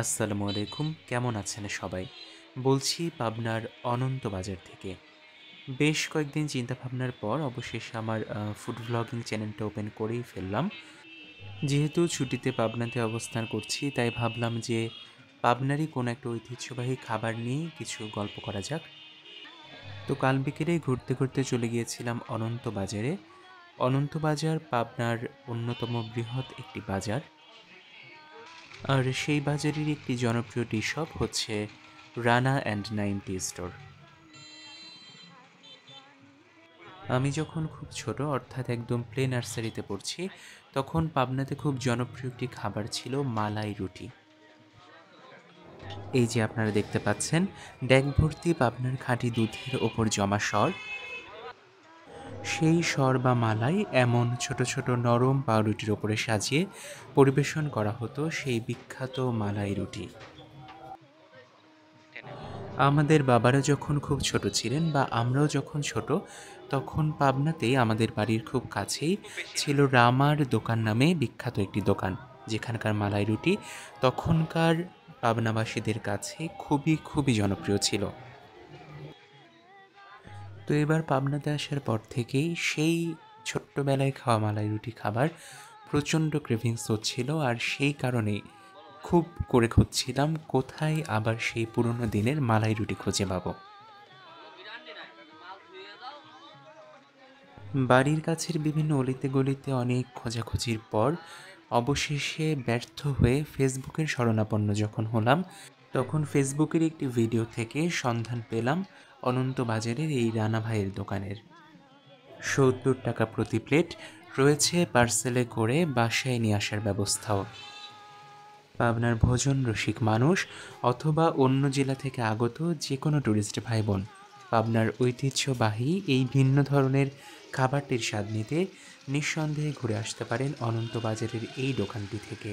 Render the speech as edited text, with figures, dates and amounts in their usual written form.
আসসালামু আলাইকুম। কেমন আছেন সবাই? বলছি পাবনার অনন্ত বাজার থেকে। বেশ কয়েকদিন চিন্তাভাবনার পর অবশেষে আমার ফুড ভ্লগিং চ্যানেলটা ওপেন করেই ফেললাম। যেহেতু ছুটিতে পাবনাতে অবস্থান করছি, তাই ভাবলাম যে পাবনারই কোনো একটা ঐতিহ্যবাহী খাবার নিয়ে কিছু গল্প করা যাক। তো কাল বিকেলে ঘুরতে ঘুরতে চলে গিয়েছিলাম অনন্ত বাজারে। অনন্ত বাজার পাবনার অন্যতম বৃহৎ একটি বাজার। আর সেই বাজারেরই একটি জনপ্রিয় টি শপ হচ্ছে রানা অ্যান্ড 90 স্টোর। আমি যখন খুব ছোট অর্থাৎ একদম প্লে নার্সারিতে পড়ছি, তখন পাবনাতে খুব জনপ্রিয় একটি খাবার ছিল মালাই রুটি। এই যে আপনারা দেখতে পাচ্ছেন, ড্যাক ভর্তি পাবনার খাঁটি দুধের ওপর জমা সর, সেই সর বা মালাই এমন ছোট ছোট নরম পাউরুটির ওপরে সাজিয়ে পরিবেশন করা হতো সেই বিখ্যাত মালাই রুটি। আমাদের বাবারা যখন খুব ছোট ছিলেন বা আমরাও যখন ছোট, তখন পাবনাতেই আমাদের বাড়ির খুব কাছেই ছিল রামার দোকান নামে বিখ্যাত একটি দোকান, যেখানকার মালাই রুটি তখনকার পাবনাবাসীদের কাছে খুবই খুবই জনপ্রিয় ছিল। তো এবার পাবনাতে আসার পর থেকেই সেই ছোট্টবেলায় খাওয়া মালাই রুটি খাবার প্রচণ্ড ক্রেভিংস হচ্ছিল, আর সেই কারণেই খুব করে খুঁজছিলাম কোথায় আবার সেই পুরনো দিনের মালাই রুটি খুঁজে পাবো। বাড়ির কাছের বিভিন্ন অলিতে গলিতে অনেক খোঁজাখুঁজির পর অবশেষে ব্যর্থ হয়ে ফেসবুকের শরণাপন্ন যখন হলাম, তখন ফেসবুকের একটি ভিডিও থেকে সন্ধান পেলাম অনন্ত বাজারের এই রানা ভাইয়ের দোকানের। ৭০ টাকা প্রতি প্লেট, রয়েছে পার্সেলে করে বাসায় নিয়ে আসার ব্যবস্থাও। পাবনার ভোজন রসিক মানুষ অথবা অন্য জেলা থেকে আগত যে কোনো ট্যুরিস্ট ভাই বোন পাবনার ঐতিহ্যবাহী এই ভিন্ন ধরনের খাবারটির স্বাদ নিতে নিঃসন্দেহে ঘুরে আসতে পারেন অনন্ত বাজারের এই দোকানটি থেকে।